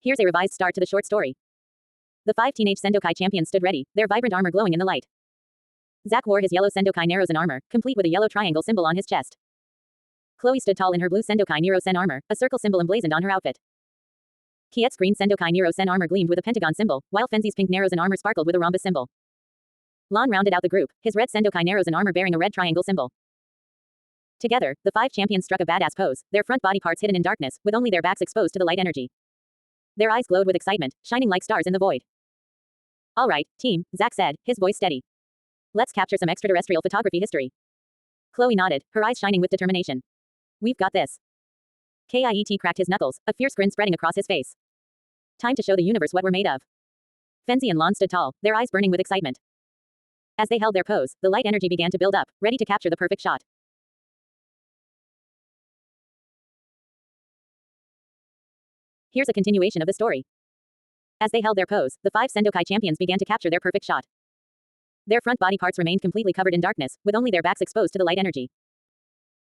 Here's a revised start to the short story. The 5 teenage Sendokai champions stood ready, their vibrant armor glowing in the light. Zack wore his yellow Sendokai Nerosen armor, complete with a yellow triangle symbol on his chest. Chloe stood tall in her blue Sendokai Nerosen armor, a circle symbol emblazoned on her outfit. Kiet's green Sendokai Nerosen armor gleamed with a pentagon symbol, while Fenzi's pink Nerosen armor sparkled with a rhombus symbol. Lon rounded out the group, his red Sendokai Nerosen armor bearing a red triangle symbol. Together, the 5 champions struck a badass pose, their front body parts hidden in darkness, with only their backs exposed to the light energy. Their eyes glowed with excitement, shining like stars in the void. All right, team, Zack said, his voice steady. Let's capture some extraterrestrial photography history. Chloe nodded, her eyes shining with determination. We've got this. Kiet cracked his knuckles, a fierce grin spreading across his face. Time to show the universe what we're made of. Fenzi and Lon stood tall, their eyes burning with excitement. As they held their pose, the light energy began to build up, ready to capture the perfect shot. Here's a continuation of the story. As they held their pose, the 5 Sendokai champions began to capture their perfect shot. Their front body parts remained completely covered in darkness, with only their backs exposed to the light energy.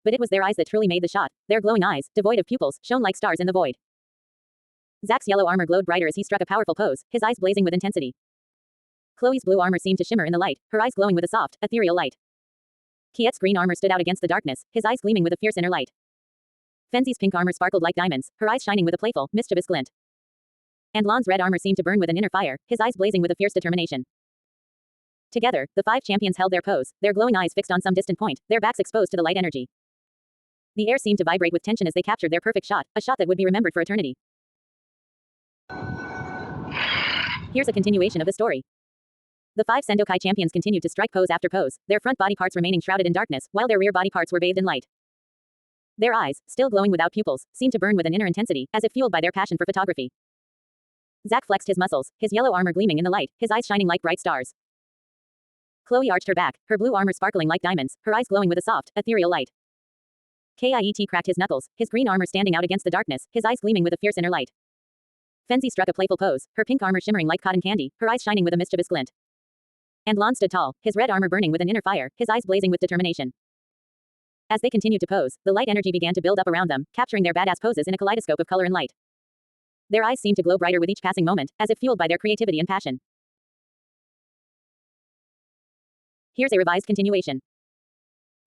But it was their eyes that truly made the shot. Their glowing eyes, devoid of pupils, shone like stars in the void. Zack's yellow armor glowed brighter as he struck a powerful pose, his eyes blazing with intensity. Chloe's blue armor seemed to shimmer in the light, her eyes glowing with a soft, ethereal light. Kiet's green armor stood out against the darkness, his eyes gleaming with a fierce inner light. Fenzi's pink armor sparkled like diamonds, her eyes shining with a playful, mischievous glint. And Lon's red armor seemed to burn with an inner fire, his eyes blazing with a fierce determination. Together, the 5 champions held their pose, their glowing eyes fixed on some distant point, their backs exposed to the light energy. The air seemed to vibrate with tension as they captured their perfect shot, a shot that would be remembered for eternity. Here's a continuation of the story. The 5 Sendokai champions continued to strike pose after pose, their front body parts remaining shrouded in darkness, while their rear body parts were bathed in light. Their eyes, still glowing without pupils, seemed to burn with an inner intensity, as if fueled by their passion for photography. Zack flexed his muscles, his yellow armor gleaming in the light, his eyes shining like bright stars. Chloe arched her back, her blue armor sparkling like diamonds, her eyes glowing with a soft, ethereal light. Kiet cracked his knuckles, his green armor standing out against the darkness, his eyes gleaming with a fierce inner light. Fenzi struck a playful pose, her pink armor shimmering like cotton candy, her eyes shining with a mischievous glint. And Lon stood tall, his red armor burning with an inner fire, his eyes blazing with determination. As they continued to pose, the light energy began to build up around them, capturing their badass poses in a kaleidoscope of color and light. Their eyes seemed to glow brighter with each passing moment, as if fueled by their creativity and passion. Here's a revised continuation.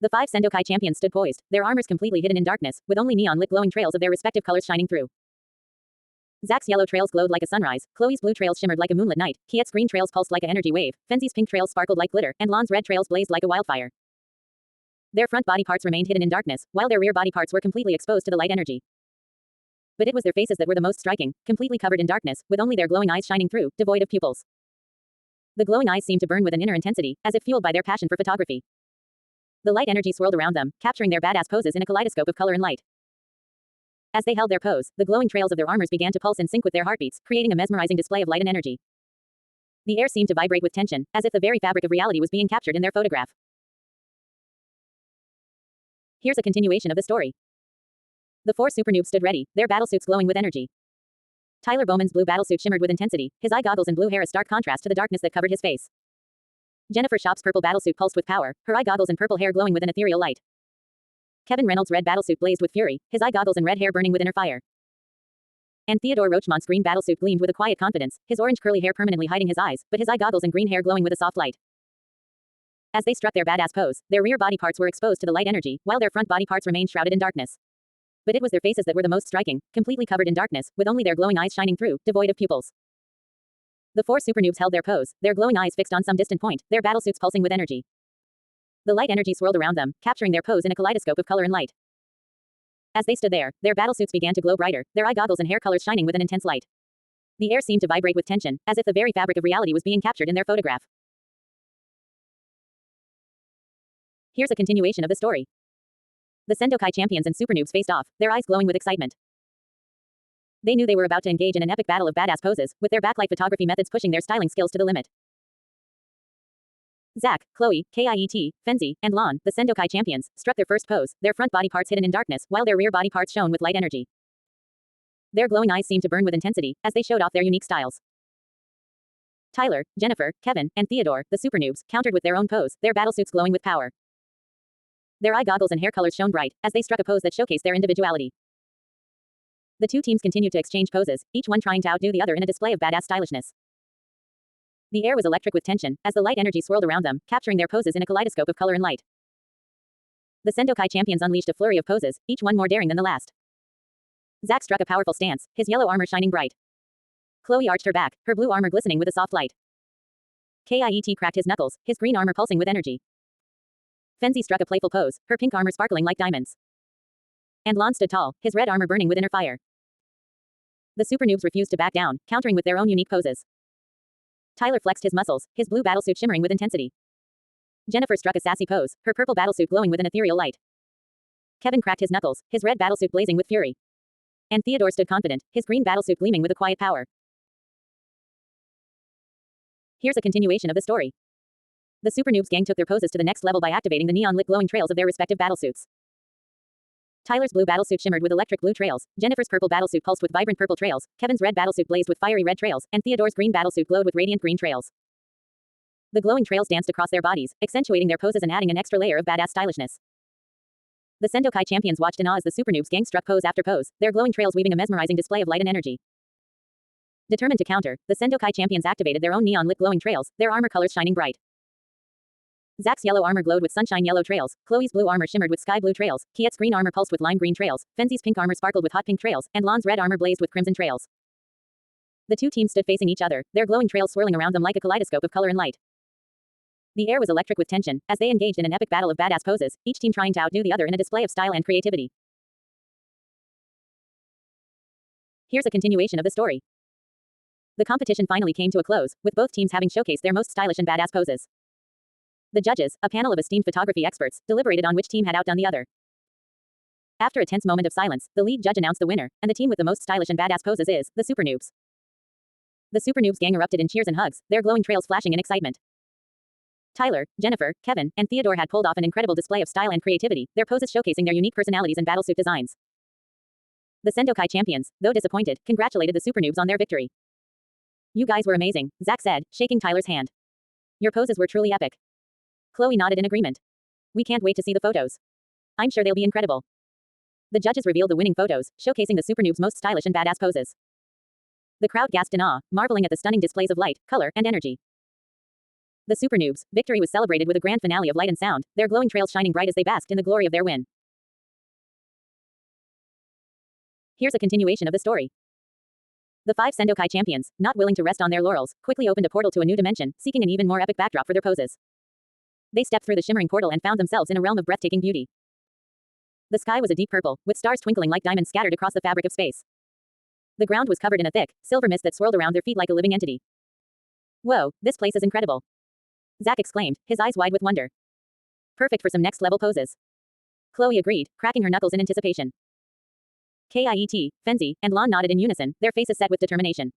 The 5 Sendokai champions stood poised, their armors completely hidden in darkness, with only neon-lit glowing trails of their respective colors shining through. Zack's yellow trails glowed like a sunrise, Chloe's blue trails shimmered like a moonlit night, Kiet's green trails pulsed like an energy wave, Fenzi's pink trails sparkled like glitter, and Lon's red trails blazed like a wildfire. Their front body parts remained hidden in darkness, while their rear body parts were completely exposed to the light energy. But it was their faces that were the most striking, completely covered in darkness, with only their glowing eyes shining through, devoid of pupils. The glowing eyes seemed to burn with an inner intensity, as if fueled by their passion for photography. The light energy swirled around them, capturing their badass poses in a kaleidoscope of color and light. As they held their pose, the glowing trails of their armors began to pulse in sync with their heartbeats, creating a mesmerizing display of light and energy. The air seemed to vibrate with tension, as if the very fabric of reality was being captured in their photograph. Here's a continuation of the story. The 4 Supernoobs stood ready, their battlesuits glowing with energy. Tyler Bowman's blue battlesuit shimmered with intensity, his eye goggles and blue hair a stark contrast to the darkness that covered his face. Jennifer Shop's purple battlesuit pulsed with power, her eye goggles and purple hair glowing with an ethereal light. Kevin Reynolds' red battlesuit blazed with fury, his eye goggles and red hair burning with inner fire. And Theodore Roachmont's green battlesuit gleamed with a quiet confidence, his orange curly hair permanently hiding his eyes, but his eye goggles and green hair glowing with a soft light. As they struck their badass pose, their rear body parts were exposed to the light energy, while their front body parts remained shrouded in darkness. But it was their faces that were the most striking, completely covered in darkness, with only their glowing eyes shining through, devoid of pupils. The 4 Supernoobs held their pose, their glowing eyes fixed on some distant point, their battlesuits pulsing with energy. The light energy swirled around them, capturing their pose in a kaleidoscope of color and light. As they stood there, their battlesuits began to glow brighter, their eye goggles and hair colors shining with an intense light. The air seemed to vibrate with tension, as if the very fabric of reality was being captured in their photograph. Here's a continuation of the story. The Sendokai champions and Supernoobs faced off, their eyes glowing with excitement. They knew they were about to engage in an epic battle of badass poses, with their backlight photography methods pushing their styling skills to the limit. Zack, Chloe, Kiet, Fenzi, and Lon, the Sendokai champions, struck their first pose, their front body parts hidden in darkness, while their rear body parts shone with light energy. Their glowing eyes seemed to burn with intensity, as they showed off their unique styles. Tyler, Jennifer, Kevin, and Theodore, the Supernoobs, countered with their own pose, their battlesuits glowing with power. Their eye goggles and hair colors shone bright, as they struck a pose that showcased their individuality. The two teams continued to exchange poses, each one trying to outdo the other in a display of badass stylishness. The air was electric with tension, as the light energy swirled around them, capturing their poses in a kaleidoscope of color and light. The Sendokai champions unleashed a flurry of poses, each one more daring than the last. Zack struck a powerful stance, his yellow armor shining bright. Chloe arched her back, her blue armor glistening with a soft light. Kit cracked his knuckles, his green armor pulsing with energy. Fenzi struck a playful pose, her pink armor sparkling like diamonds. And Lon stood tall, his red armor burning with inner fire. The Supernoobs refused to back down, countering with their own unique poses. Tyler flexed his muscles, his blue battlesuit shimmering with intensity. Jennifer struck a sassy pose, her purple battlesuit glowing with an ethereal light. Kevin cracked his knuckles, his red battlesuit blazing with fury. And Theodore stood confident, his green battlesuit gleaming with a quiet power. Here's a continuation of the story. The Supernoobs gang took their poses to the next level by activating the neon-lit glowing trails of their respective battlesuits. Tyler's blue battlesuit shimmered with electric blue trails, Jennifer's purple battlesuit pulsed with vibrant purple trails, Kevin's red battlesuit blazed with fiery red trails, and Theodore's green battlesuit glowed with radiant green trails. The glowing trails danced across their bodies, accentuating their poses and adding an extra layer of badass stylishness. The Sendokai champions watched in awe as the Supernoobs gang struck pose after pose, their glowing trails weaving a mesmerizing display of light and energy. Determined to counter, the Sendokai champions activated their own neon-lit glowing trails, their armor colors shining bright. Zack's yellow armor glowed with sunshine yellow trails, Chloe's blue armor shimmered with sky blue trails, Kiet's green armor pulsed with lime green trails, Fenzi's pink armor sparkled with hot pink trails, and Lon's red armor blazed with crimson trails. The two teams stood facing each other, their glowing trails swirling around them like a kaleidoscope of color and light. The air was electric with tension, as they engaged in an epic battle of badass poses, each team trying to outdo the other in a display of style and creativity. Here's a continuation of the story. The competition finally came to a close, with both teams having showcased their most stylish and badass poses. The judges, a panel of esteemed photography experts, deliberated on which team had outdone the other. After a tense moment of silence, the lead judge announced the winner, and the team with the most stylish and badass poses is the Supernoobs. The Supernoobs gang erupted in cheers and hugs, their glowing trails flashing in excitement. Tyler, Jennifer, Kevin, and Theodore had pulled off an incredible display of style and creativity, their poses showcasing their unique personalities and battlesuit designs. The Sendokai champions, though disappointed, congratulated the Supernoobs on their victory. "You guys were amazing," Zack said, shaking Tyler's hand. "Your poses were truly epic." Chloe nodded in agreement. "We can't wait to see the photos. I'm sure they'll be incredible." The judges revealed the winning photos, showcasing the Supernoobs' most stylish and badass poses. The crowd gasped in awe, marveling at the stunning displays of light, color, and energy. The Supernoobs' victory was celebrated with a grand finale of light and sound, their glowing trails shining bright as they basked in the glory of their win. Here's a continuation of the story. The 5 Sendokai champions, not willing to rest on their laurels, quickly opened a portal to a new dimension, seeking an even more epic backdrop for their poses. They stepped through the shimmering portal and found themselves in a realm of breathtaking beauty. The sky was a deep purple, with stars twinkling like diamonds scattered across the fabric of space. The ground was covered in a thick, silver mist that swirled around their feet like a living entity. "Whoa, this place is incredible," Zack exclaimed, his eyes wide with wonder. "Perfect for some next-level poses." Chloe agreed, cracking her knuckles in anticipation. Kit, Fenzi, and Lon nodded in unison, their faces set with determination.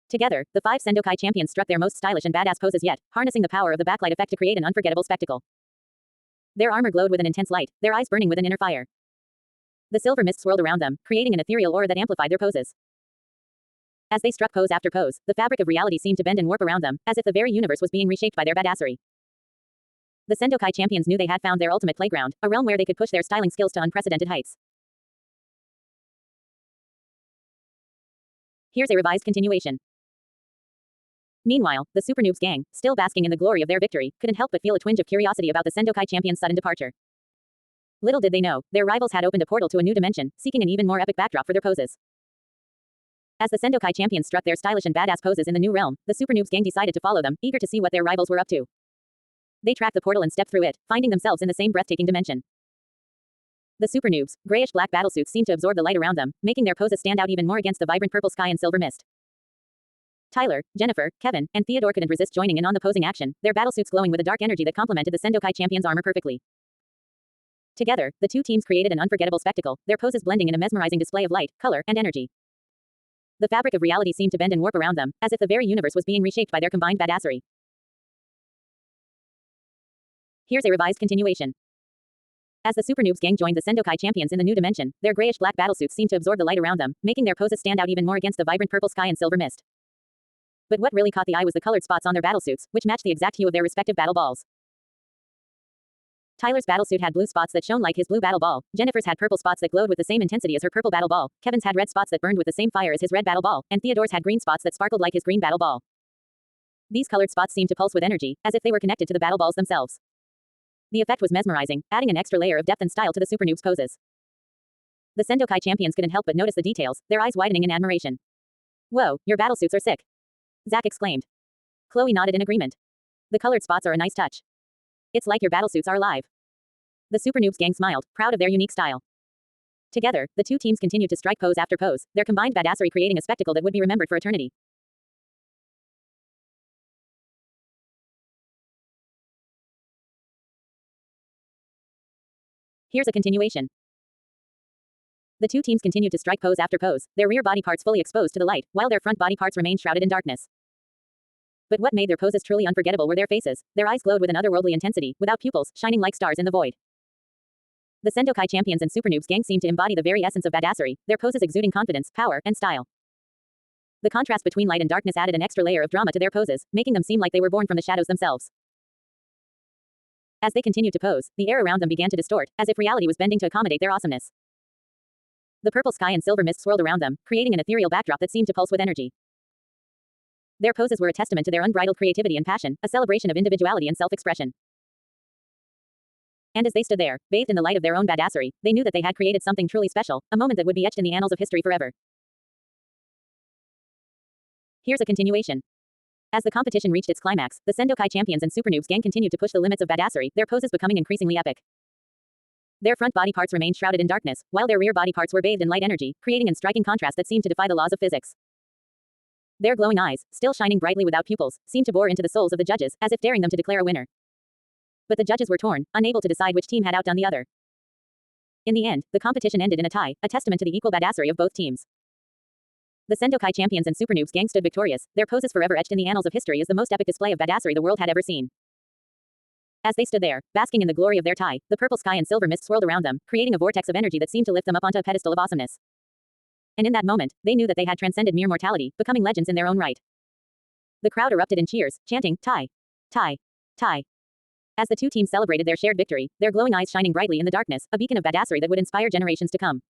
Together, the 5 Sendokai champions struck their most stylish and badass poses yet, harnessing the power of the backlight effect to create an unforgettable spectacle. Their armor glowed with an intense light, their eyes burning with an inner fire. The silver mist swirled around them, creating an ethereal aura that amplified their poses. As they struck pose after pose, the fabric of reality seemed to bend and warp around them, as if the very universe was being reshaped by their badassery. The Sendokai champions knew they had found their ultimate playground, a realm where they could push their styling skills to unprecedented heights. Here's a revised continuation. Meanwhile, the Supernoobs gang, still basking in the glory of their victory, couldn't help but feel a twinge of curiosity about the Sendokai champions' sudden departure. Little did they know, their rivals had opened a portal to a new dimension, seeking an even more epic backdrop for their poses. As the Sendokai champions struck their stylish and badass poses in the new realm, the Supernoobs gang decided to follow them, eager to see what their rivals were up to. They tracked the portal and stepped through it, finding themselves in the same breathtaking dimension. The Supernoobs' grayish-black battlesuits seemed to absorb the light around them, making their poses stand out even more against the vibrant purple sky and silver mist. Tyler, Jennifer, Kevin, and Theodore couldn't resist joining in on the posing action, their battlesuits glowing with a dark energy that complemented the Sendokai champions' armor perfectly. Together, the two teams created an unforgettable spectacle, their poses blending in a mesmerizing display of light, color, and energy. The fabric of reality seemed to bend and warp around them, as if the very universe was being reshaped by their combined badassery. Here's a revised continuation. As the Supernoobs gang joined the Sendokai champions in the new dimension, their grayish-black battlesuits seemed to absorb the light around them, making their poses stand out even more against the vibrant purple sky and silver mist. But what really caught the eye was the colored spots on their battlesuits, which matched the exact hue of their respective battle balls. Tyler's battlesuit had blue spots that shone like his blue battle ball. Jennifer's had purple spots that glowed with the same intensity as her purple battle ball. Kevin's had red spots that burned with the same fire as his red battle ball, and Theodore's had green spots that sparkled like his green battle ball. These colored spots seemed to pulse with energy, as if they were connected to the battle balls themselves. The effect was mesmerizing, adding an extra layer of depth and style to the Supernoobs poses. The Sendokai champions couldn't help but notice the details, their eyes widening in admiration. "Whoa, your battlesuits are sick," Zack exclaimed. Chloe nodded in agreement. "The colored spots are a nice touch. It's like your battlesuits are alive." The Supernoobs gang smiled, proud of their unique style. Together, the two teams continued to strike pose after pose, their combined badassery creating a spectacle that would be remembered for eternity. Here's a continuation. The two teams continued to strike pose after pose, their rear body parts fully exposed to the light, while their front body parts remained shrouded in darkness. But what made their poses truly unforgettable were their faces. Their eyes glowed with an otherworldly intensity, without pupils, shining like stars in the void. The Sendokai champions and Supernoobs gang seemed to embody the very essence of badassery, their poses exuding confidence, power, and style. The contrast between light and darkness added an extra layer of drama to their poses, making them seem like they were born from the shadows themselves. As they continued to pose, the air around them began to distort, as if reality was bending to accommodate their awesomeness. The purple sky and silver mist swirled around them, creating an ethereal backdrop that seemed to pulse with energy. Their poses were a testament to their unbridled creativity and passion, a celebration of individuality and self-expression. And as they stood there, bathed in the light of their own badassery, they knew that they had created something truly special, a moment that would be etched in the annals of history forever. Here's a continuation. As the competition reached its climax, the Sendokai champions and Supernoobs gang continued to push the limits of badassery, their poses becoming increasingly epic. Their front body parts remained shrouded in darkness, while their rear body parts were bathed in light energy, creating a striking contrast that seemed to defy the laws of physics. Their glowing eyes, still shining brightly without pupils, seemed to bore into the souls of the judges, as if daring them to declare a winner. But the judges were torn, unable to decide which team had outdone the other. In the end, the competition ended in a tie, a testament to the equal badassery of both teams. The Sendokai champions and Supernoobs gang stood victorious, their poses forever etched in the annals of history as the most epic display of badassery the world had ever seen. As they stood there, basking in the glory of their tie, the purple sky and silver mist swirled around them, creating a vortex of energy that seemed to lift them up onto a pedestal of awesomeness. And in that moment, they knew that they had transcended mere mortality, becoming legends in their own right. The crowd erupted in cheers, chanting, "Tie! Tie! Tie!" As the two teams celebrated their shared victory, their glowing eyes shining brightly in the darkness, a beacon of badassery that would inspire generations to come.